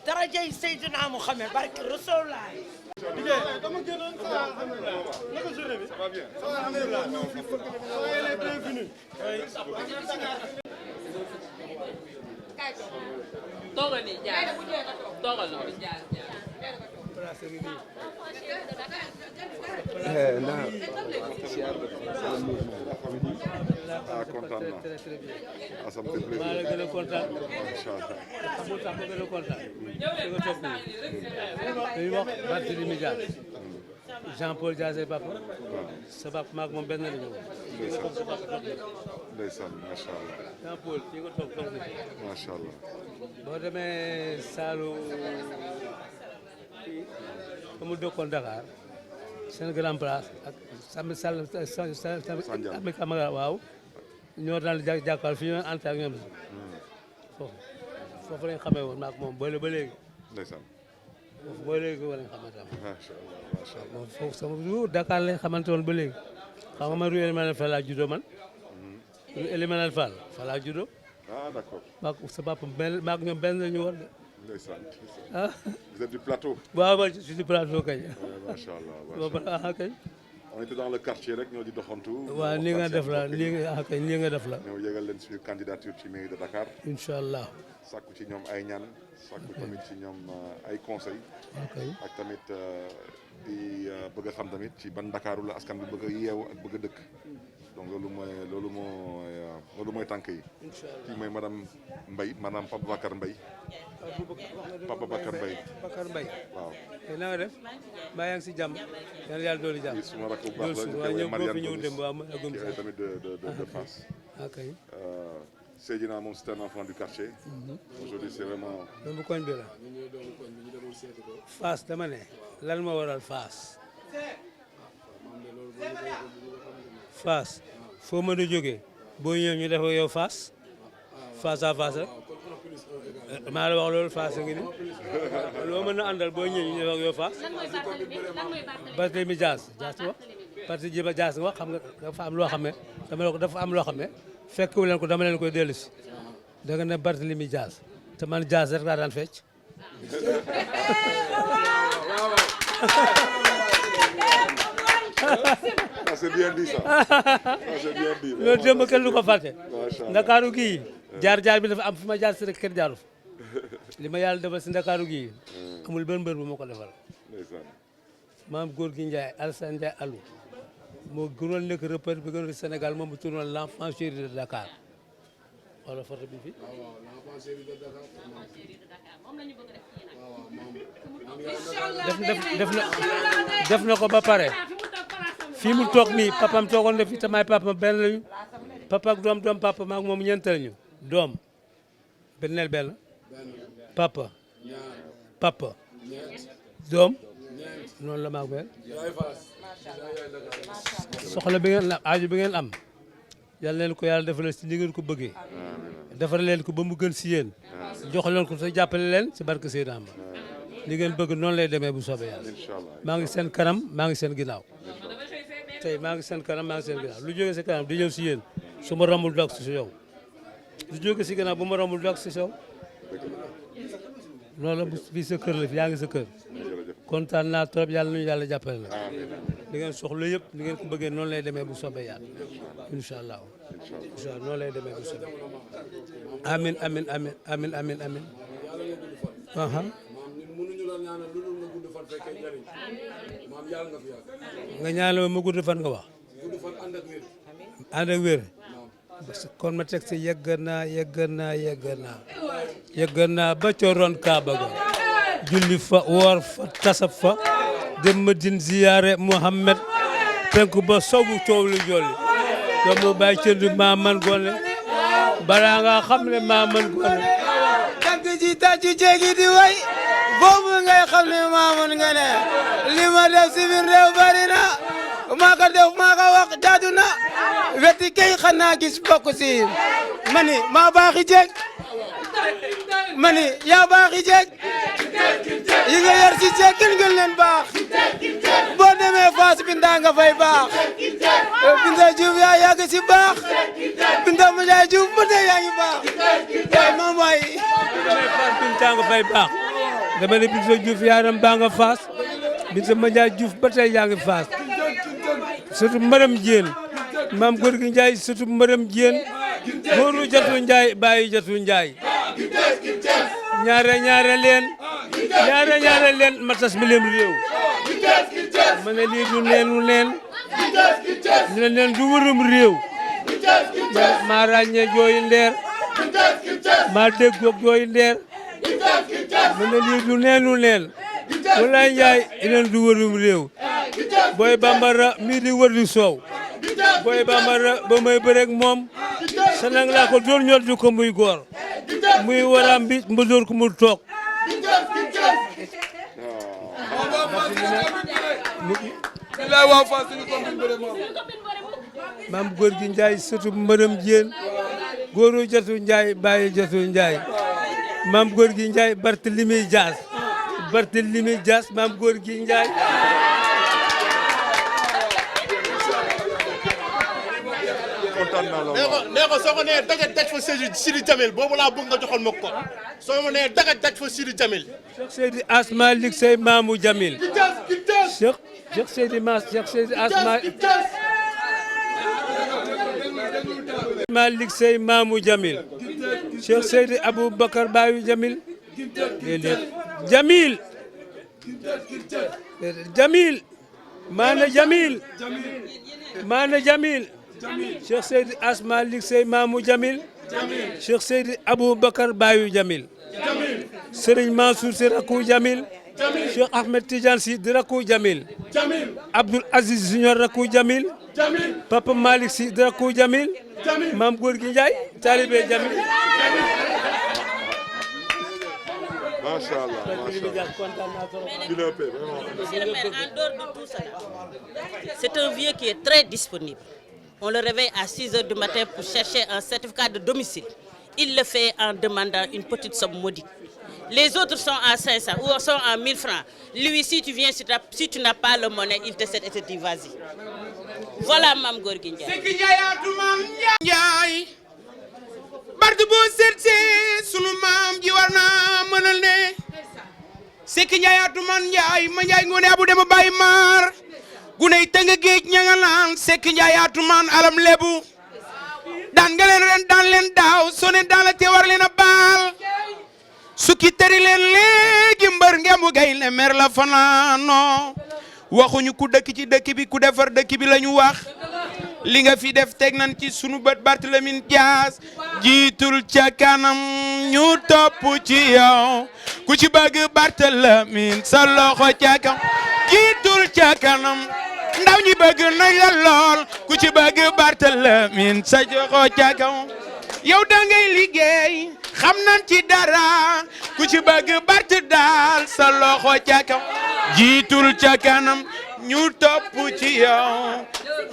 darajay Seydina Muhammad barke Rasulullah. Comment alhamdulillah. Naka journée bi? Ça va bien. Ça va alhamdulillah. Elle est bienvenue. Toogal nii jaar toogal noonu jaar kontaan naa. ça me fait plaisir. maa la gën a kontaan. Macha Allah. xamul tax ma gën a kontaan. fi nga toog nii. li wax Barthélémy Dias. Jean-Paul Dias ay papa. sa papa maag moom benn la ñu woon. Ndeysaan macha Allah. Jean-Paul fi nga toog toog nii. Macha Allah. boo demee Saalum ba mu dëkkoon Dakar seen grand place ak Samy Sall Camara waaw ñoo daan jàkkaarloo fi ñu doon ànd ak ñoom foofu lañ xamee woon maak moom ba léegi. Ndeysaan. foofu ba léegi war nañ xamante ne. Macha Allah macha Allah. moom foofu sama jour Dakar lañ xamante woon ba léegi xam nga man rue Elimanel Fall laa juddoo man. rue Elimanel Fall fa laa juddoo. Ah d'accord. maak sa papa benn maak ñoom benn la ñu woon de. Ndeysaan. ah. Vous êtes du plateau. waaw waaw je suis du plateau kañ. Macha Allah. ah kañ. On était dans le quartier rek ñoo di doxantu. waaw nii nga def la nii nga kañ nii nga def la. ñëw yëgal leen suñu candidature ci mairie de Dakar. incha allah. sàkku ci ñoom ay ñaan. sàkku tamit ci ñoom ay conseils. ok ak tamit di bëgg a xam tamit ci ban Dakaru la askan bi bëgg a yeewu ak bëgg a dëkk. donc loolu mooy tànk yi. kii mooy madame Mbaye maanaam Papa Bakar Mbaye. Papa Bakar Mbaye. Bakar Mbaye. waaw. na nga def mbaa yaa ngi si jàmm. yàlla yàlla dooli jàmm. kii suma rakk bu baax la waaw ñëw boo fi ñëw dem waaw qui est tamit de Fass. ok. Seydina moom c'est un enfant du quartier. Aujourd'hui c'est vraiment. doomu koñ bi la. Fass dama ne lan moo waral Fass. Fass foo mën a jógee boo ñëwee ñu def ak yow Fass face à face rek maa la wax loolu Fass a ngi nii loo mën a àndal boo ñëwee ñu def ak yow Fass. Barthélémy Dias wax Barthélémy Dias nga wax xam nga dafa am loo xam ne dafa am loo xam ne fekk wu leen ko dama leen koy dellu si da nga ne Barthélémy Dias te man Dias rek laa daan fecc. c'est bien dit ça. C'est bien dit. loolu démb kenn du ko fàtte. Ndakaaru gii jaar bi dafa am fi ma jaar si rek kenn jaaru li ma yàlla defal si Ndakaaru gii amul benn mbër bu ma ko defal. maam góor gi Ndiaye Alassane Ndiaye Alou moo gënoon nekk repère bi gënoon Sénégal moom mu tournoon l'enfant chéri de Dakar wala photo bi fi. def na ko ba pare. fii mu toog nii papam toogoon na fi te may papa benn lañu papa ak doom papa maak moom ñeenteel ñu doom benneel benn papa doom noonu la maak benn soxla bi ngeen am aaju bi ngeen am yal leen ko yàlla defal si ni ngeen ko bëggee defal leen ko ba mu gën si yéen jox leen ko te jàppale leen si barke Seydina Amba li ngeen bëgg noonu lay demee bu soobee yàlla maa ngi seen kanam maa ngi seen ginnaaw tey maa ngi seen kanam maa ngi seen ginnaaw lu jóge si kanam di ñëw si yéen su ma rombul dog si yow lu jóge si ginnaaw bu ma rombul dog si yow loolu bi sa kër la fi yaa ngi sa kër kontaan naa trop yàlla nañu yàlla jàppale na li ngeen soxla yëpp ni ngeen ko bëggee noonu lay demee bu soobee yàlla incha allah noonu lay demee bu soobee amin amin amin amin amin amin nga ñaanal ma gudd fan nga wax ànd ak wér kon ma teg si yegg naa ba coroon Kaaba ga julli fa woor fa tasab fa dem Madina ziyaare Muhammad penku ba sowu coow lu jolli doomu bàyyi cënd maa man gone balaa nga xam ne maa man gone tànk ji tàccu ceegi di way boobu ngay xam ne maa man nga ne li ma def si biir réew bari na maa ko def maa ko wax jaadu na wetti kay xanaa gis bokk si mani maa baaxi jeeg mani yaa baaxi jeeg yi nga yar si jeeg gën leen baax boo demee Fass bi daa nga fay baax Binta Diouf yaa yàgg si baax Binta Madiaye Diouf ba tey yaa ngi baax waaye maam waay Binta nga fay baax dama ne Binta Diouf yaaram baa nga faas Binta Madiaye Diouf ba tey yaa ngi faas surtout Maram Diène maam Gorgui Ndiaye surtout Maram Diène góoru Jatu Ndiaye bàyyi Jatu Ndiaye ñaare leen ma tas mi leen réew ma ne lii du neenu neen ñu ne neen du wërum réew maa ràññee jooyi ndeer maa déggoog jooyi ndeer ma ne lii du neenu neen walaay Njaay neen du wërum réew booy bambara mii di wër di soow booy bambara ba may bëreeg moom sanang laa ko doon ñor di ko muy góor muy waram bi mba dóor ko mu toog maam Gorgui Ndiaye surtout Maram Diène góoru Jatu Ndiaye bàyyi Jatu Ndiaye maam Gorgui Ndiaye Barthélémy Dias maam Gorgui Ndiaye nee ko soo ko nee daga daj fa Sidi Jamil boobu laa bëgg nga joxal ma ko soo ko nee daga daj fa Sidi Jamil Cheikh Seydi Asma Lik Sey Mamou Jamil Cheikh Seydi Asma Lik Sey Mamou Jamil Cheikh Seydi Aboubacar Bayu Jamil déedéet Jamil maana Jamil Cheikh Seydi Asma Lik Sey Mamou Jamil Cheikh Seydi Aboubacar Bayu Jamil Serigne Mansour Sy rakku Jamil Cheikh Ahmed Tidiane Sy di rakku Jamil Abdoul Aziz Junior rakku Jamil Papa Malick Sy di rakku Jamil Maam Gorgui Ndiaye talibé Jamil Macha Allah. Monsieur le maire, en dehors de tout cela, c'est un vieux qui est très disponible. On le réveille à 6 h du matin pour chercher un certificat de domicile. Il le fait en demandant une petite somme modique. Les autres sont à 500 ou sont à 1000 francs. Lui, si tu viens, si tu n'as pas le monnaie, il te cède et te dit vas-y. Voilà Mame Gorgui Ndiaye. barke boo seetsee sunu maam ji war naa mënal ne Sekki Njaay atuman Njaay ma Njaay ngoone abu dema bàyyi maar guney tënga géej ña nga naan Sekki Njaay atuman alam lebu daan nga leen ren daan leen daaw soo ne daan la te war leen a baal sukki tëri leen léegi mbër ngembu gay ne mer la fanaano waxuñu ku dëkk ci dëkk bi ku defar dëkk bi lañu wax li nga fi def teg nañ ci sunu bët Barthélémy Dias jiitul ca kanam ñu topp ci yow ku ci bëgg Barthélémy sa loxo ca kanam jiitul ca kanam ndaw ñi bëgg nañ la lool ku ci bëgg Barthélémy sa loxo ca kanam yow da ngay liggéey xam nañ ci dara ku ci bëgg Barth daal sa loxo ca kanam jiitul ca kanam ñu topp ci yow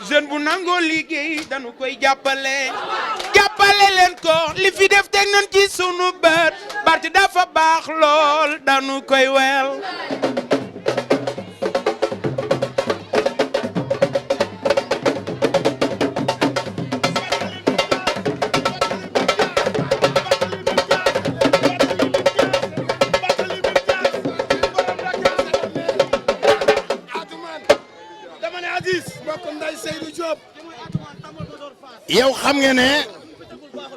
jeune bu nangoo liggéey dañu koy jàppale leen ko li fi def teg nañ ci sunu bët Barth dafa baax lool dañu koy wel yow xam nga ne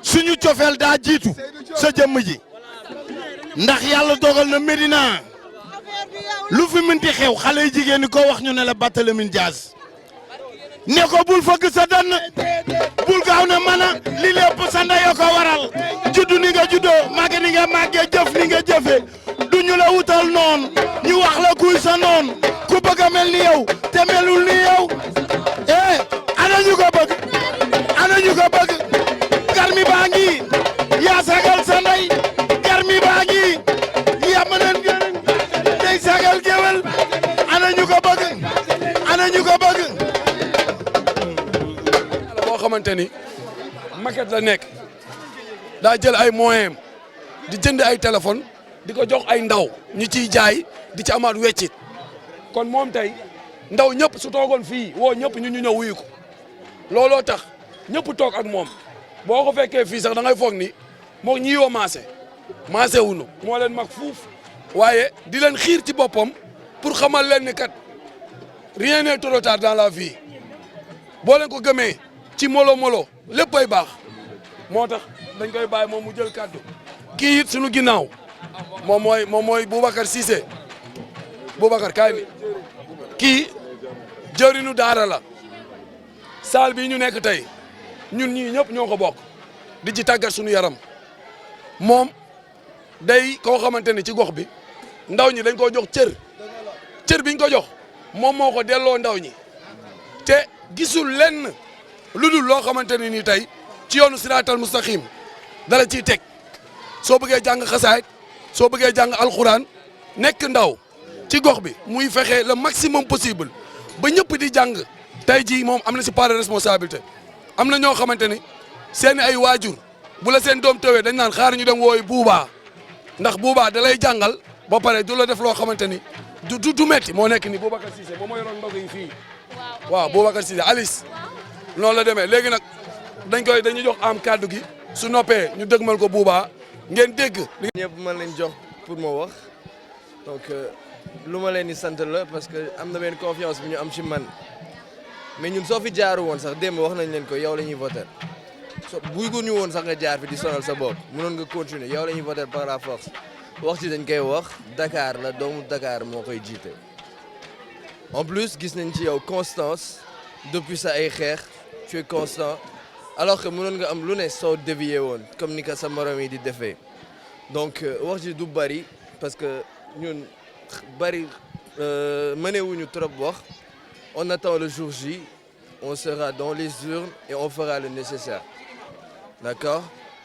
suñu cofeel daa jiitu sa jëmm ji ndax yàlla dogal na Médina lu fi mënti xew xale yu jigéen ñi ko wax ñu ne la Barthélémy Dias ne ko bul fëgg sa dann bul gaaw ne mana li lépp sa ndey ko waral juddu ni nga juddoo màgge ni nga màggee jëf ni nga jëfe du ñu la wutal noon ñu wax la kuy sa noon ku bëgg a mel ni yow te melul ni yow ana ñu ko bëgg ana ñu ko bëgg garmi baa ngi yaa sagal sa ndey garmi baa ngi yaa mëneen gërëm day sagal géwél ana ñu ko bëgg ana ñu ko bëgg boo xamante ni maquette la nekk daa jël ay moyens di jënd ay téléphone di ko jox ay ndaw ñu ciy jaay di ci amaat weccit kon moom tey ndaw ñëpp su toogoon fii woo ñëpp ñu ñëw wuyu ko looloo tax ñëpp toog ak moom boo ko fekkee fii sax da ngay foog ni moo ñi yoo maase wuñu moo leen mag fuuf waaye di leen xiir ci boppam pour xamal leen ni kat rien n'est trop tard dans la vie boo leen ko gëmee ci molo léppay baax moo tax dañ koy bàyyi moom mu jël kàddu kii it suñu ginnaaw moom mooy Boubacar Cissé Boubacar kaay bi kii jëriñu daara la saal bi ñu nekk tey ñun ñii ñëpp ñoo ko bokk di ci tàggat suñu yaram moom day koo xamante ni ci gox bi ndaw ñi dañ ko jox cër biñ ko jox moom moo ko delloo ndaw ñi te gisul lenn lu dul loo xamante ni nii tey ci yoonu siraatal mustaqim dala ciy teg soo bëggee jàng xasaayit soo bëggee jàng alxuraan nekk ndaw ci gox bi muy fexe le maximum possible ba ñëpp di jàng tey jii moom am na si part de responsabilité am na ñoo xamante ni seen ay waajur bu la seen doom tawee dañ naan xaar ñu dem wooyu buubaa ndax buubaa da lay jàngal ba pare du la def loo xamante ni du metti moo nekk ni Boubacar Cissé moom moo yoroon mbokk yi fii waaw Boubacar Cissé Alice noonu la demee léegi nag dañuy jox am kàddu gi su noppee ñu dëgmal ko buubaa ngeen dégg. ñëpp mën leen jox pour ma wax donc lu ma leen di sant la parce que am na benn confiance bi ñu am ci man mais ñun soo fi jaaru woon sax démb wax nañ leen ko yow la ñuy voter so buy woon sax nga jaar fi di sonal sa bopp mënoon nga continuer yow la ñuy voter par la force wax ci dañ koy wax Dakar la doomu Dakar moo koy jiite. en plus gis nañ ci yow constance depuis sa ay xeex tu es constant alors que mënoon nga am lu ne soo dévié woon comme ni ko sa morom yi di defee donc wax ji du bari parce que ñun bari mënewuñu trop wax on attend le jour J on sera dans les urnes et on fera le nécessaire d'accord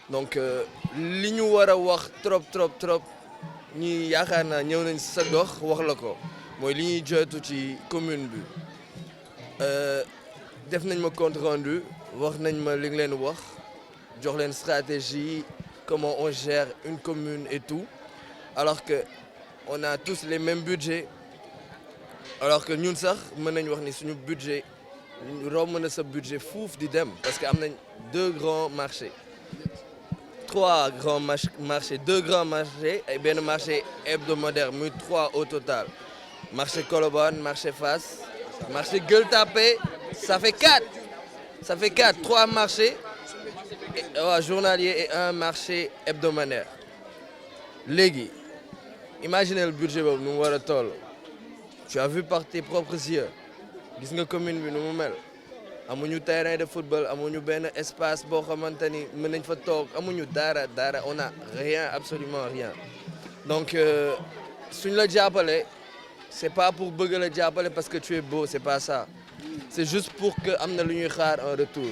donc li ñu war a wax trop ñi yaakaar naa ñëw nañ sa gox wax la ko mooy li ñuy joytu ci commune bi def nañ ma compte rendu wax nañ ma li nga leen wax jox leen stratégie comment on gère une commune et tout alors que on a tous les mêmes budgets alors que ñun sax mën nañ wax ni suñu budget romb na sa budget fuuf di dem parce que am nañ 2 grands marchés 3 grands marchés 2 grands marchés et benn marché hebdomadaire muy 3 au total marché Colobane marché Fass marché Gueule Tapée ça fait 4 3 marchés journaliers et 1 marché hebdomadaire léegi imaginez le budget boobu nu mu war a toll tu as vu par tes propres yeux gis nga commune bi nu mu mel amuñu terrain de football amuñu benn espace boo xamante ni mën nañ fa toog amuñu dara on a rien absolument rien donc suñ la jàppale c'est pas pour bëgg la jàppale parce que tu es beau c'est pas ça c'est juste pour que am na lu ñuy xaar en retour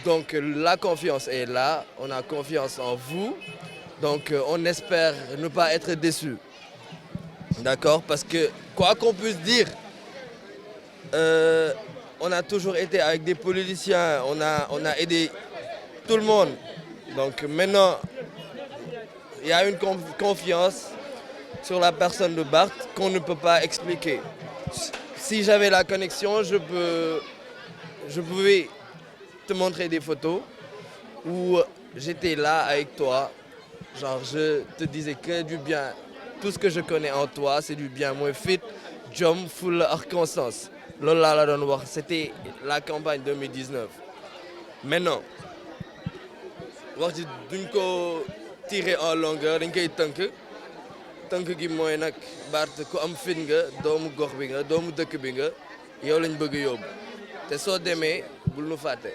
donc la confiance est là on a confiance en vous donc on espère ne pas être déçus d'accord parce que quoi qu'on puisse dire on a toujours été avec des politiciens on a aidé tout le monde donc maintenant il y a une confiance sur la personne de Barth qu'on ne peut pas expliquer. Si j'avais la connexion, je pouvais te montrer des photos où j'étais là avec toi. Genre, je te disais que du bien. Tout ce que je connais en toi, c'est du bien. Moi, fit, jom, full, constance. Lola la doon wax, c'était la campagne 2019. Maintenant, wax ji duñ ko tirer en longueur, dañ koy tënk gi mooy nag Barth ku am fit nga doomu gox bi nga doomu dëkk bi nga yow lañ bëgg yóbbu te soo demee bul nu fàtte.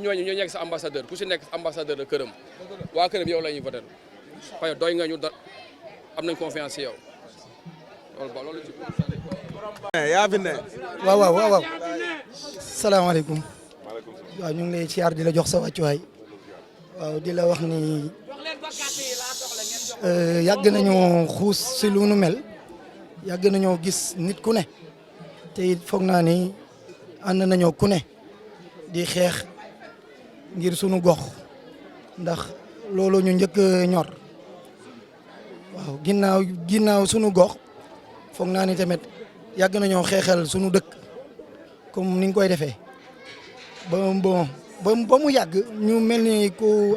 ñooñu ñoo nekk sa ambassadeur ku si nekk ambassadeur de këram waa këram yow la ñuy voter parce que doy nga ñu am nañ confiance ci yow loolu yaa fi ne. waaw. salaamaaleykum. waaw ñu ngi lay siyaar di la jox sa wàccuwaay. waaw di la wax ni yàgg nañoo xuus si lu nu mel yàgg nañoo gis nit ku ne te it foog naa ni ànd nañoo ku ne di xeex ngir sunu gox ndax loolu ñu njëkk ñor waaw ginnaaw sunu gox foog naa ni tamit yàgg nañoo xeexal sunu dëkk comme ni nga koy defee ba mu yàgg ñu mel ni ku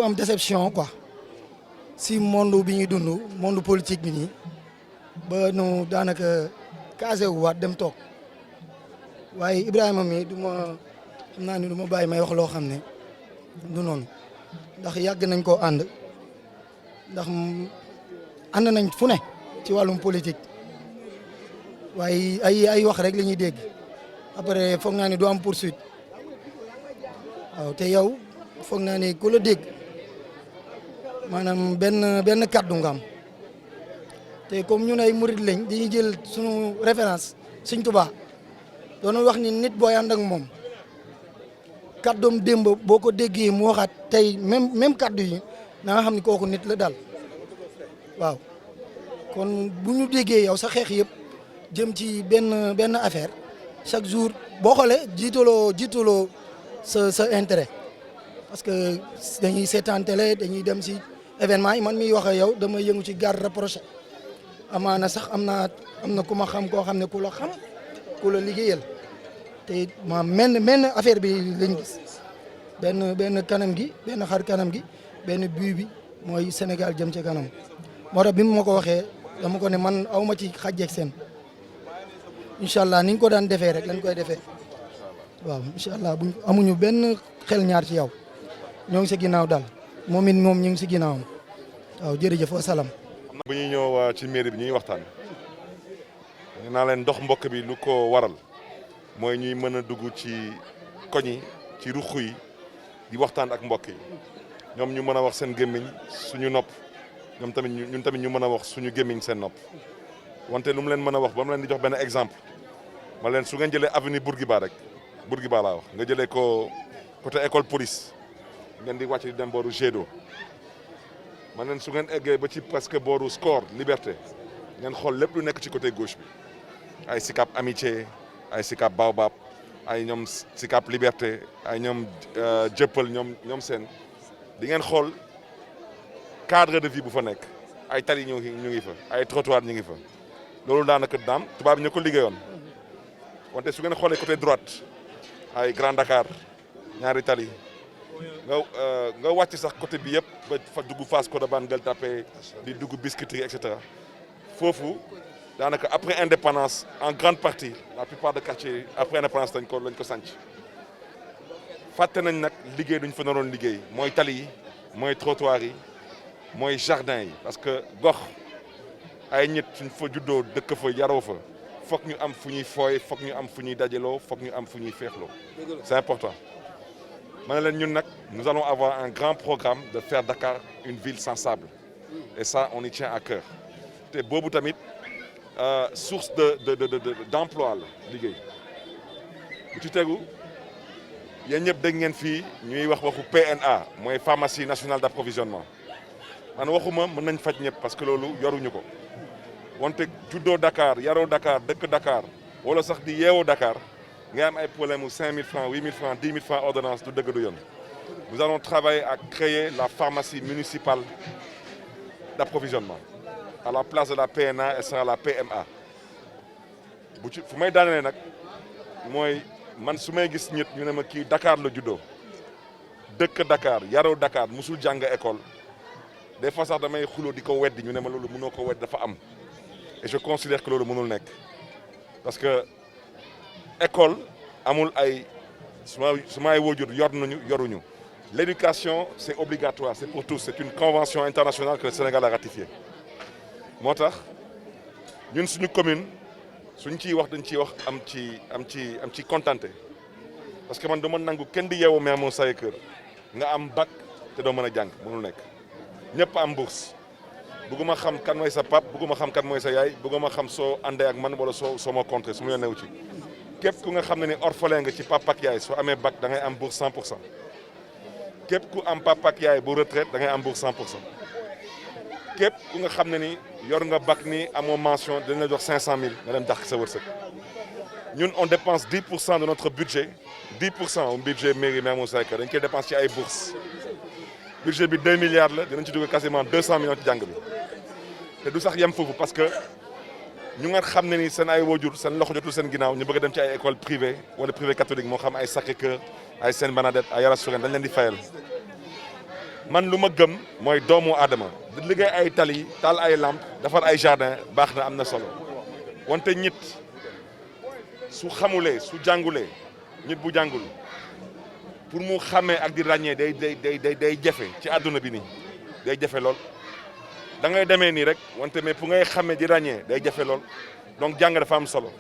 am déception quoi si monde bi ñuy dund monde politique bi nii ba nu daanaka casé wu waat dem toog waaye Ibrahima mi xam naa ni du ma bàyyi may wax loo xam ne du noonu ndax yàgg nañ koo ànd ndax ànd nañ fu ne ci wàllum politique waaye ay wax rek la ñuy dégg après foog naa ni du am poursuite waaw te yow foog naa ni ku la dégg maanaam benn kàddu nga am te comme ñun ay murid lañ dañuy jël sunu référence Sëñ Tuubaa doon wax ni nit booy ànd ak moom kàddoom démb boo ko déggee mu waxaat tey même kàddu yi na nga xam ni kooku nit la daal waaw kon bu ñu déggee yow sa xeex yëpp jëm ci benn affaire chaque jour boo xoolee jiitaloo sa intérêt parce que dañuy seetaan télé dañuy dem si événement yi man miy wax ak yow dama yëngu ci garde rapproché amaana sax am na ku ma xam koo xam ne ku la xam ku la liggéeyal te ma menn affaire bi lañ gis benn kanam gi benn xar kanam gi benn but bi mooy Sénégal jëm ci kanam moo tax bi mu ma ko waxee dama ko ne man aw ma ci xàjjeeg seen incha allah ni ñu ko daan defee rek lañ koy defee waaw incha allah buñ amuñu benn xel ñaar ci yow ñoo ngi si ginnaaw daal moom ñu ngi si ginnaawam waaw jërëjëf wa salaam. bu ñuy ñëw ci mairie bi ñuy waxtaan nee naa leen dox mbokk bi lu ko waral mooy ñuy mën a dugg ci koñ yi ci ruq yi di waxtaan ak mbokk yi ñoom ñu mën a wax seen gémmiñ suñu nopp ñoom tamit ñun tamit ñu mën a wax suñu gémmiñ seen nopp wante lu mu leen mën a wax ba mu leen di jox benn exemple ma leen su ngeen jëlee avenue Bourguiba rek Bourguiba laa wax nga jëlee ko côté école police ngeen di wàcc di dem booru Gédo ma leen su ngeen eggee ba ci presque booru Score Liberté ngeen xool lépp lu nekk ci côté gauche bi ay Sicap Amitié ay Sicap Baobab ay ñoom Sicap Liberté ay ñoom Jëppal ñoom seen di ngeen xool cadre de vie bu fa nekk ay tali ñu ngi fa ay trottoir ñu ngi fa loolu daanaka daam tubaab ñu ko liggéeyoon wante su ngeen xoolee côté droite ay Grand Dakar ñaari tali nga wàcc sax côté bi yëpp ba fa dugg Fass Colobane Gueule Tapée di dugg Biscuiterie et cetera foofu daanaka après indépendance en grande partie la plupart de quartiers après indépendance lañ ko sànc fàtte nañ nag liggéey duñ fa naroon liggéey mooy tali yi mooy trottoir yi mooy jardin yi parce que gox ay nit suñ fa juddoo dëkk fa yaroo fa foog ñu am fu ñuy fooy foog ñu am fu ñuy dajaloo foog ñu am fu ñuy feexloo c'est important ma ne leen ñun nag nous allons avoir un grand programme de faire Dakar une ville sans sable et ça on y tient à cœur te boobu tamit source d'emploi la liggéey bu ci tegu yéen ñëpp dégg ngeen fii ñuy wax waxu PNA mooy pharmacie nationale d'approvisionnement man waxuma mën nañ faj ñëpp parce que loolu yoruñu ko wante juddoo Dakar yaroo Dakar dëkk Dakar wala sax di yeewoo Dakar nga am ay problème mu 5000 francs 8000 francs 10 000 francs ordonnance du dëgg du yoon nous allons travailler à créer la pharmacie municipale d'approvisionnement à la place de la PNA elle sera la PMA bu ci fu may daanelee nag mooy man su may gis nit ñu ne ma kii Dakar la juddoo dëkk Dakar yaroo Dakar musul jàng école des fois sax damay xuloo di ko weddi ñu ne ma loolu mënoo ko weddi dafa am et je considère que loolu mënul nekk parce que école amul ay su may waajur yor nañu yoruñu l'éducation c'est obligatoire c'est pour tous c'est une convention internationale que le Sénégal a ratifiée moo tax ñun suñu commune suñ ciy wax dañ ciy wax am ci contenté parce que man dama nangu kenn di yeewu Mermoz Sacré-Cœur nga am bac te doo mën a jàng mënul nekk ñëpp am bourse bëgguma xam kan mooy sa pap bëgguma xam kan mooy sa yaay bëgguma xam soo àndee ak man wala soo ma contre su ma yónneewu ci képp ku nga xam ne ni orphelin nga ci papa ak yaay soo amee bac da ngay am bourse 100% képp ku am papa ak yaay bu retraite da ngay am bourse 100% képp ku nga xam ne ni yor nga bac ni amoo mention dañ la jox 500000 nga dem dàq sa wërsëg ñun on dépense 10% de notre budget 10% au budget mairie Mermoz Sacré-Cœur dañ koy dépense ci ay bourses budget bi 2 milliards la dinañ ci dugal quasiment 200 millions ci jàng bi te te du sax yem foofu parce que ñu nga xam ne ni seen ay waajur seen loxo jotul seen ginnaaw ñu bëgg a dem ci ay école privée wala privé catholique moo xam ay Sacré-Cœur ay Sainte Bernadette ay Yara Sourène dañ leen di fayal man lu ma gëm mooy doomu aadama di liggéey ay tali taal ay lampe defar ay jardin baax na am na solo wante nit su xamulee su jàngulee nit bu jàngul pour mu xàmmee ak di ràññee day jafe ci àdduna bi nii day jafe lool da ngay demee nii rek wante mais pour ngay xàmmee di ràññee day jafe lool donc jàng dafa am solo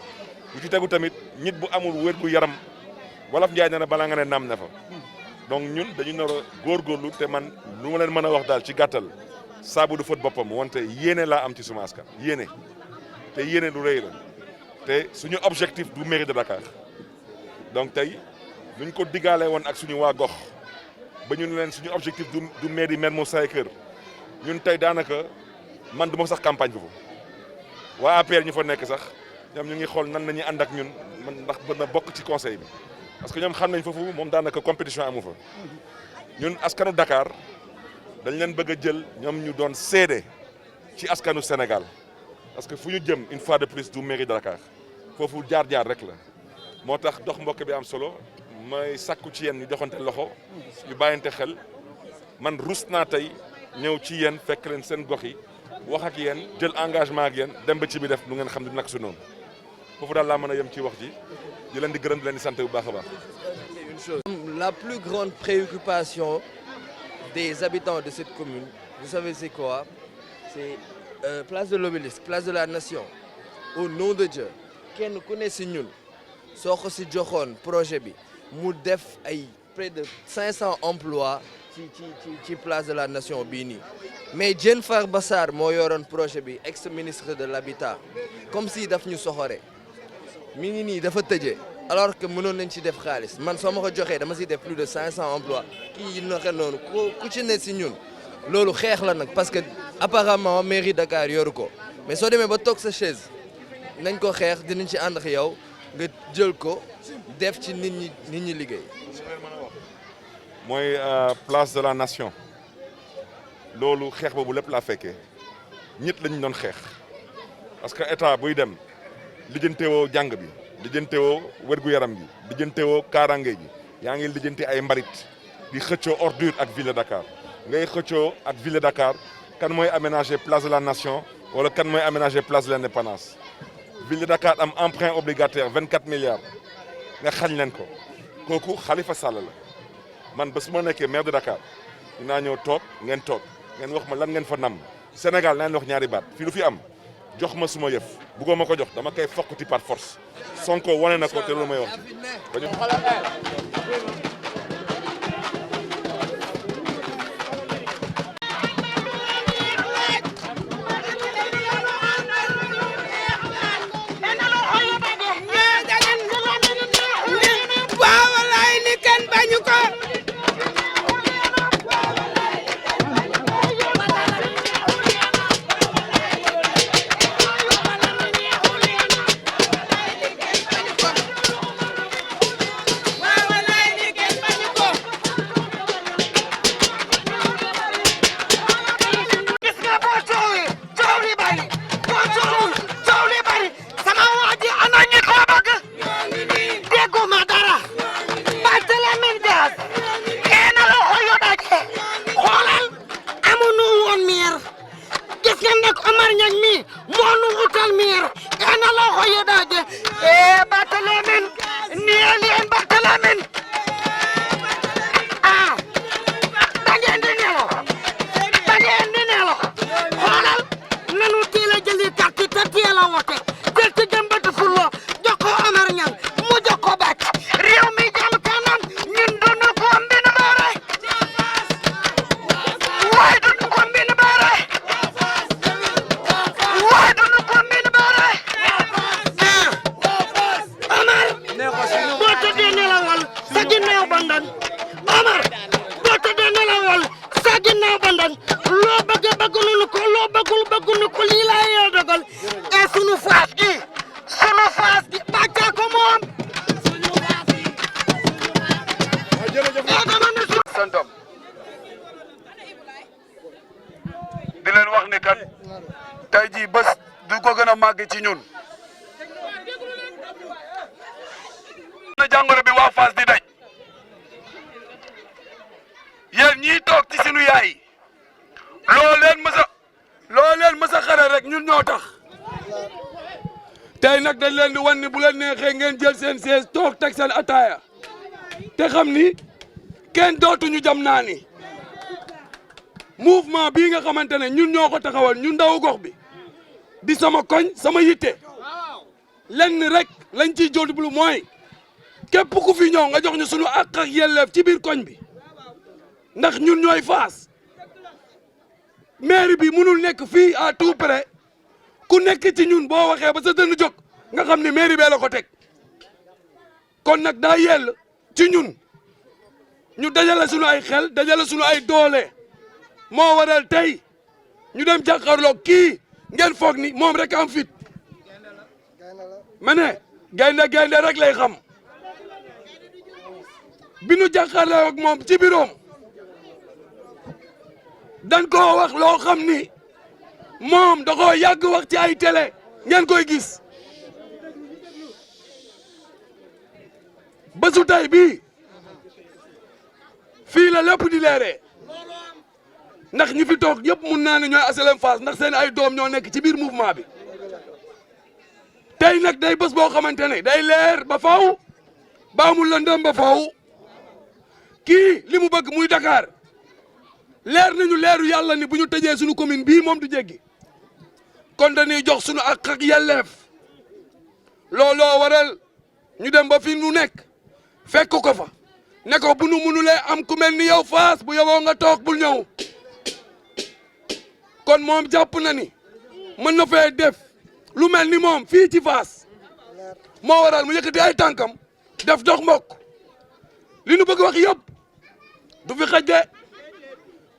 lu ci tegu tamit nit bu amul wér gu yaram wolof Njaay nee na balaa nga ne naam ne fa donc ñun dañu nar a góorgóorlu te man lu ma leen mën a wax daal ci gàttal saabu du fóot boppam wante yéene laa am ci suma askan yéene te yéene lu rëy la te suñu objectif du mairie de Dakar donc tey nuñ ko diggaale woon ak suñu waa gox ba ñu ne leen suñu objectif du mairie Mermoz Sacré-Cœur ñun tey daanaka man du ma sax campagne foofu waa APR ñu fa nekk sax ñoom ñu ngi xool nan la ñuy ànd ak ñun man ndax ba na bokk ci conseil bi parce que ñoom xam nañ foofu moom daanaka compétition amu fa ñun askanu Dakar dañ leen bëgg a jël ñoom ñu doon seede ci askanu Sénégal parce que fu ñu jëm une fois de plus du mairie de Dakar foofu jaar-jaar rek la moo tax dox mbokk bi am solo may sakku ci yéen ñu joxante loxo ñu bàyyante xel man rus naa tey ñëw ci yéen fekk leen seen gox yi wax ak yéen jël engagement ak yéen dem ba ci bi def lu ngeen xam ne nag su noonu foofu daal laa mën a yem ci wax ji di leen di gërëm di leen di sant bu baax a baax. La plus grande préoccupation des habitants de cette commune, vous savez c'est quoi? C'est place de l'Obélisque, place de la Nation. Au nom de Dieu kenn ku ne si ñun soo ko si joxoon projet bi mu def ay près de 500 emplois ci place de la Nation bii nii mais Diène Farba Sarr moo yoroon projet bi ex-ministre de l'Habitat comme si daf ñu soxore mi ngi nii dafa tëjee alors que mënoon nañ ci def xaalis man soo ma ko joxee dama si def plus de 500 emplois kii naka noonu ku ci ne si ñun loolu xeex la nag parce que apparemment mairie Dakar yoru ko mais soo demee ba toog sa chaise nañ ko xeex dinañ ci ànd ak yow nga jël ko def ci nit ñi liggéey. mooy place de la Nation loolu xeex boobu lépp laa fekkee ñit lañu doon xeex parce que état buy dem lijjantewoo jàng bi lijjantewoo wér-gu-yaram bi lijjantewoo kaaraange gi yaa ngi lijjanti ay mbarit di xëccoo ordure ak ville de Dakar ngay xëccoo ak ville de Dakar kan mooy aménager place de la Nation wala kan mooy aménager place de l'Indépendance ville de Dakar am emprunt obligataire 24 milliards nga xañ leen ko kooku Khalifa Sall la man ba su ma nekkee maire de Dakar dinaa ñëw toog ngeen wax ma lan ngeen fa nam Sénégal naa leen wax ñaari baat fii lu fi am jox ma suma yëf buggoo ma ko jox dama koy fokkati par force Sonko wane na ko te loolu may wax. màgg ci ñun na jàngoro bi waa Fass di daj yéen ñii toog ci sunu yaay loo leen mësa xare rek ñun ñoo tax tey nag dañ leen di wan ni bu leen neexee ngeen jël seen sees toog teg seen ataaya te xam ni kenn dootuñu jam naa ni mouvement bii nga xamante ne ñun ñoo ko taxawal ñun ndawu gox bi di sama koñ sama yitte lenn rek lañ ciy jotublu mooy képp ku fi ñëw nga jox ñu sunu àq ak yelleef ci biir koñ bi ndax ñun ñooy Fass mairie bi mënul nekk fii à tout près ku nekk ci ñun boo waxee ba sa dënn jóg nga xam ne mairie bee la ko teg kon nag daa yell ci ñun ñu dajale sunu ay xel dajale sunu ay doole moo waral tey ñu dem jàkkaarloo kii ngeen foog ni moom rek am fit ma ne gaynde rek lay xam bi nu jàkkaarloo ak moom ci biroom dañ koo wax loo xam ni moom da koo yàgg wax ci ay télé ngeen koy gis bésu tey bii fii la lépp di leeree ndax ñi fi toog yëpp mun naa ne ñooy HLM Fass ndax seen ay doom ñoo nekk ci biir mouvement bi tey nag day bés boo xamante ne day leer ba faaw ba amul lëndëm ba faaw kii li mu bëgg muy Dakar leer nañu leeru yàlla ni bu ñu tëjee suñu commune bii moom du jéggi kon dañuy jox suñu ak yelleef looloo waral ñu dem ba fi nu nekk fekk ko fa ne ko bu nu mënulee am ku mel ni yow Fass bu yowoo nga toog bul ñëw kon moom jàpp na ni mën na fee def lu mel ni moom fii ci Fass moo waral mu yëkkati ay tànkam def dox mbokk li nu bëgg wax yëpp du fi xaj de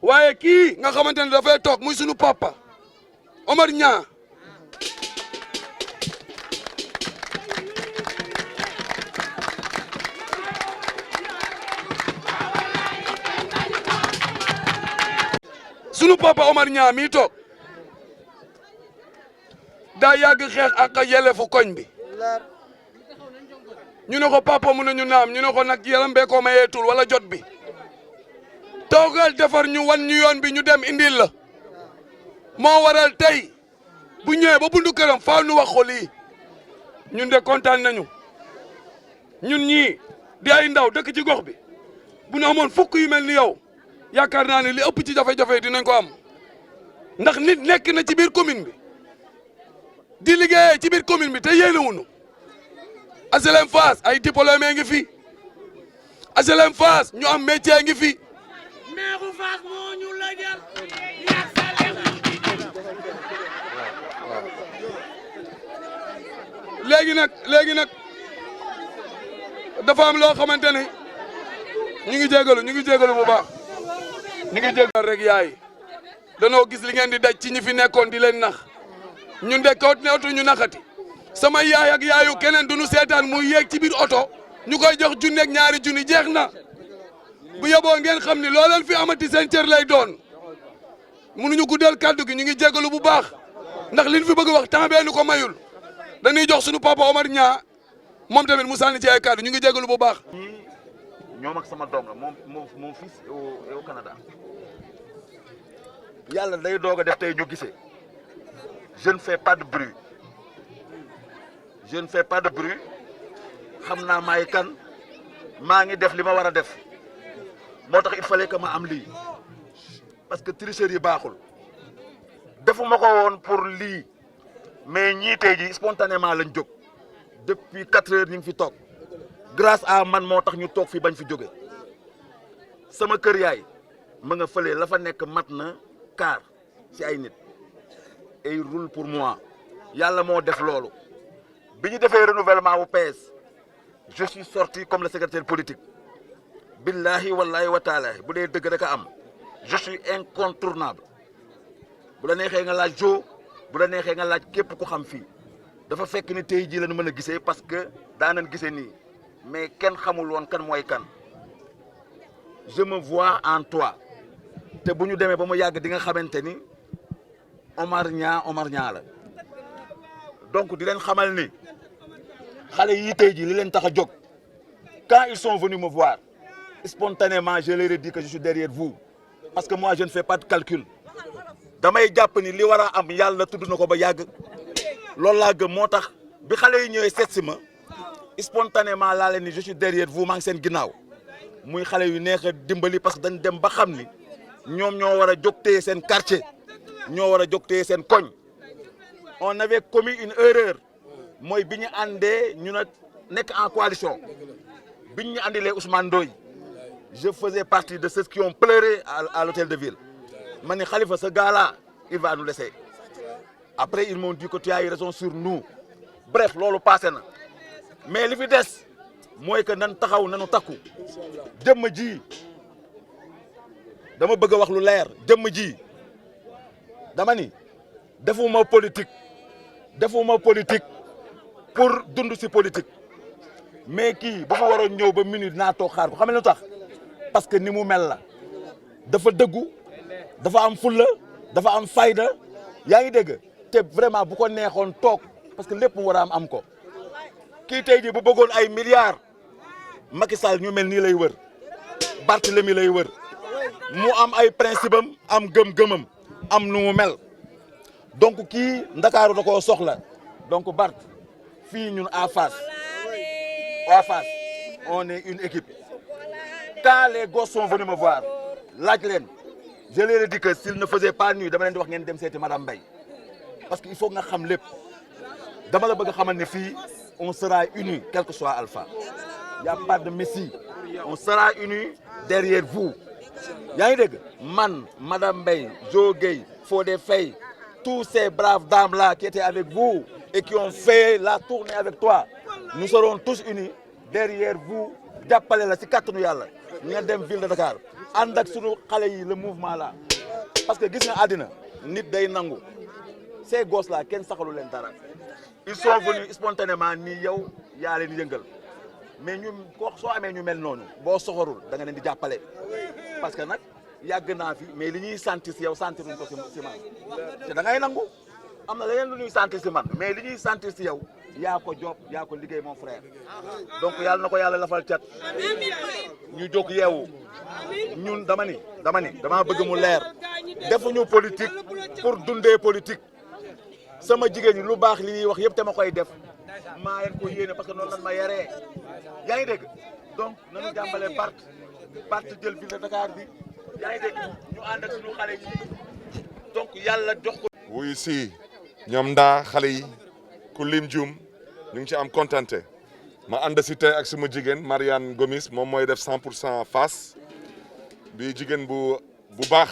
waaye kii nga xamante ne dafay toog muy sunu papa Omar Niang sunu papa Omar Niang mii toog daa yàgg xeex ak yelleefu koñ bi ñu ne ko papa mu ne ñu naam ñu ne ko nag yaram bee ko mayeetul wala jot bi toogal defar ñu wan ñu yoon bi ñu dem indil la moo waral tey bu ñëwee ba bundu këram faaw nu wax ko lii ñun de kontaan nañu ñun ñii di ay ndaw dëkk ci gox bi bu ñu amoon fukk yu mel ni yow yaakaar naa ne li ëpp ci jafe-jafe dinañ ko am ndax nit nekk na ci biir commune bi di liggéeyee ci biir commune bi te yéenewuñu HLM Fass ay diplômé ngi fi HLM Fass ñu am métier ngi fi meexu Fass moo ñu la jël léegi nag dafa am loo xamante ne ñu ngi jégalu bu baax ñu ngi jégalu rek yaay danoo gis li ngeen di daj ci ñi fi nekkoon di leen nax ñun de kaw neetu ñu naxati sama yaay ak yaayu keneen du ñu seetaan muy yéeg ci biir oto ñu koy jox junni ak ñaari junni jeex na bu yeboo ngeen xam ni loo leen fi amati seen cër lay doon mënuñu guddal kàddu gi ñu ngi jégalu bu baax ndax liñ fi bëgg wax temps bee nu ko mayul dañuy jox suñu papa Omar Niang moom tamit mu sànni ci ay kàddu ñu ngi jégalu bu baax. ñoom ak sama doom la mon fils au Canada yàlla day doog a def tey ñu gisee je ne fais pas de bruit xam naa maay kan maa ngi def li ma war a def moo tax il fallait que ma am lii parce que tricherie yi baaxul defuma ko woon pour lii mais ñii tey ji spontanément lañ jóg depuis 4 heures ñu ngi fi toog grâce à man moo tax ñu toog fi bañ fi jóge sama kër yaay ma nga fële la fa nekk mat na kaar ci ay nit et il roule pour moi yàlla moo def loolu bi ñu defee renouvellement bu PS je suis sorti comme le secrétaire politique billahi wallahi wa taala bu dee dëgg rek a am je suis incontournable bu la neexee nga laaj jo bu la neexee nga laaj képp ku xam fii dafa fekk ni tey jii la ñu mën a gisee parce que daanan gisee nii mais kenn xamul woon kan mooy kan je me vois en toi te bu ñu demee ba mu yàgg di nga xamante ni Omar Niang la donc di leen xamal ni xale yi tey jii li leen tax a jóg quand ils sont venus me voir spontanément je leur ai dit que je suis derrière vous parce que moi je ne fais pas de calcul damay jàpp ni li war a am yàlla tudd na ko ba yàgg loolu laa gëm moo tax bi xale yi ñëwee seet si ma spontanément laa leen ni je suis derrière vous maa ngi seen ginnaaw muy xale yu neex a dimbali parce que dañ dem ba xam ni ñoom ñoo war a jóg téye seen quartier ñoo war a jóg téye seen koñ on avait commis une erreur mooy bi ñu àndee ñu na nekk en coalition bi ñu àndilee Ousmane Ndoye je faisais partie de ceux qui ont pleuré à l'hôtel de ville ma ni Khalifa ce gars-là il va nous laisser après ils m'ont dit que tu as eu raison sur nous bref loolu passé na mais li fi des mooy que nan taxaw nanu takku jëmm ji dama bëgg a wax lu leer jëmm ji dama ni defuma politique pour dund si politique mais kii bu fa waroon ñëw ba minute naa toog xaar ko xam nga lu tax parce que ni mu mel la dafa dëggu dafa am fulla dafa am fayda yaa ngi dégg te vraiment bu ko neexoon toog parce que lépp mu war a am ko kii tey jii bu bëggoon ay milliards Macky Sall ñu mel nii lay wër Barthélemy lay wër mu am ay principe am gëm-gëmam am nu mu mel donc kii Ndakaaru da koo soxla donc Barth fii ñun à Fass on est une équipe quand les gosses sont venus me voir laaj leen je leur ai dit que s'il ne faisait pas nuit dama leen di wax ngeen dem seeti madame Mbaye parce que il faut nga xam lépp dama la bëgg a xamal ne fii on sera unis quel que soit Alpha y a pas de messie on sera unis derrière vous yaa ngi dégg man madame Mbaye Jo Gueye Fodé Faye tous ces braves dames là qui étaient avec vous et qui ont fait la tournée avec toi nous serons tous unis derrière vous jàppale la ci kàttanu yàlla nga dem ville de Dakar ànd ak sunu xale yi le mouvement là parce que gis nga àddina nit day nangu ces gosses là kenn saxalu leen dara ils sont venus spontanément nii yow yaa leen yëngal mais ñu ko soo amee ñu mel noonu boo soxorul da nga leen di jàppale parce que nag yàgg naa fi mais li ñuy sentir si yow sentiruñ ko si man te da ngay nangu am na leneen lu ñuy sentir si man mais li ñuy sentir si yow yaa ko job yaa ko liggéey mon frère donc yàlla na ko yàlla lafal cat ñu jóg yeewu ñun dama bëgg mu leer defuñu politique pour dundee politique sama jigéen ñi lu baax li ñuy wax yëpp te ma koy def maa leen ko yéene parce que noonu lan ma yaree yaa ngi dégg donc nañu jàmbale Barth jël ville de Dakar bi yaa ngi dégg ñu ànd ak suñu xale yi donc yàlla jox ko. wuyu si ñoom ndaa xale yi ku lim jum ñu ngi ci am kontante ma ànd si tey ak suma jigéen Mariane Gomis moom mooy def 100% Fass bi jigéen bu baax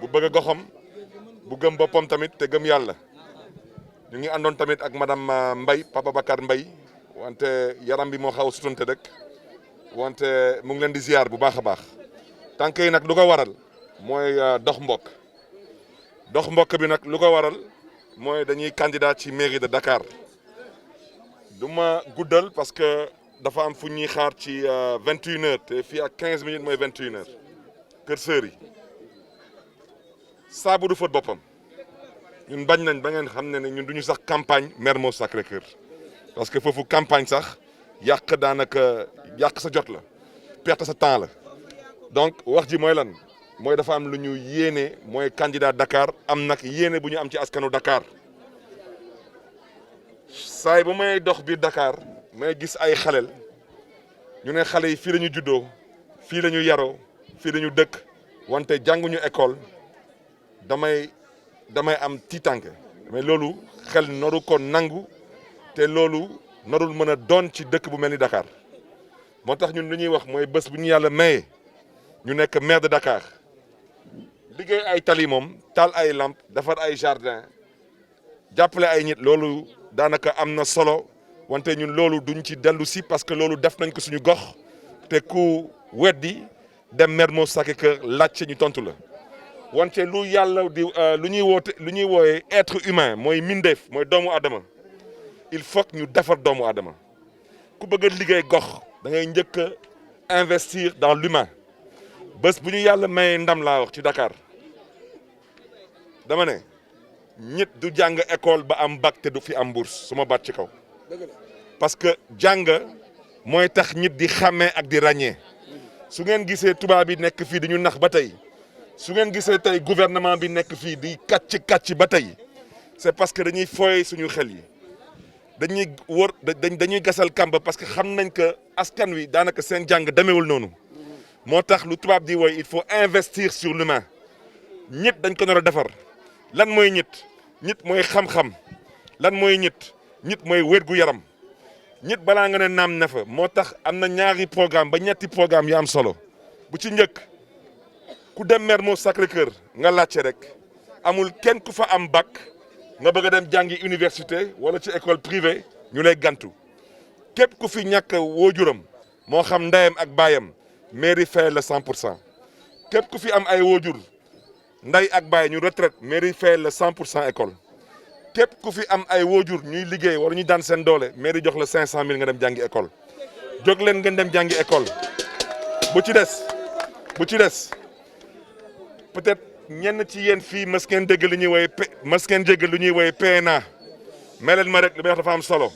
bu bëgg a goxam bu gëm boppam tamit te gëm yàlla. ñu ngi àndoon tamit ak madame Mbaye Papa Bakar Mbaye wante yaram bi moo xaw a sutante rek wante mu ngi leen di ziar bu baax a baax tànk yi nag lu ko waral mooy dox mbokk bi nag lu ko waral mooy dañuy candidat ci mairie de Dakar du ma guddal parce que dafa am fu ñuy xaar ci 21h te fii ak 15 minutes mooy 21h kër sër yi saabu du fóot boppam. ñun bañ nañ ba ngeen xam ne ñun duñu sax campagne Mermoz Sacré-Cœur parce que foofu campagne sax yàq daanaka yàq sa jot la perte sa temps la donc wax ji mooy lan mooy dafa am lu ñu yéene mooy candidat Dakar am nag yéene bu ñu am ci askanu Dakar saay bu may dox biir Dakar may gis ay xaleel ñu ne xale yi fii la ñu juddoo fii la ñu yaroo fii la ñu dëkk wante jànguñu école damay am tiitanke mais loolu xel noru ko nangu te loolu narul mën a doon ci dëkk bu mel ni Dakar moo tax ñun lu ñuy wax mooy bés bu ñu yàlla maye ñu nekk maire de Dakar liggéey ay tali moom taal ay lampe defar ay jardin jàppale ay nit loolu daanaka am na solo wante ñun loolu duñ ci dellu si parce que loolu def nañ ko suñu gox te ku weddi dem Mermoz Sacré-Cœur laajte ñu tontu la. wante lu yàlla di lu ñuy wooyee être humain mooy mindeef mooy doomu adama il faut que ñu defar doomu adama ku bëgg a liggéey gox da ngay njëkk a investir dans l'humain bés bu ñu yàlla mayee ndam laa wax ci Dakar dama ne nit du jàng école ba am bac te du fi am bourse su ma baat ci kaw parce que jàng mooy tax nit di xàmmee ak di ràññee su ngeen gisee tubaab bi nekk fii di ñu nax ba tey su ngeen gisee tey gouvernement bi nekk fii di kàcc ba tey c'est parce que dañuy fooye suñu xel yi dañuy gasal kàmb parce que xam nañ que askan wi daanaka seen jàng demewul noonu moo tax lu tubaab di woy il faut investir sur l'humain nit dañ ko nar a defar lan mooy nit mooy xam-xam lan mooy nit mooy wér-gu yaram nit balaa nga ne naam ne fa moo tax am na ñaari programme ba ñetti programme yu am solo bu ci njëkk ku dem Mermoz Sacré-Cœur nga laajte rek amul kenn ku fa am bac nga bëgg a dem jàngi université wala ci école privée ñu lay gantu képp ku fi ñàkk woojuram moo xam ndeyam ak baayam mairie fay la 100% képp ku fi am ay woojur nday ak baay ñu retraite mairie fay la 100% école képp ku fi am ay woojur ñuy liggéey wala ñu daan seen doole mairie jox la 500000 nga dem jàngi école jóg leen ngeen dem jàngi école bu ci des peut-être ñenn ci yéen fii mas ngeen dégg lu ñuy woowee PNA mais leen ma rek li may wax dafa am solo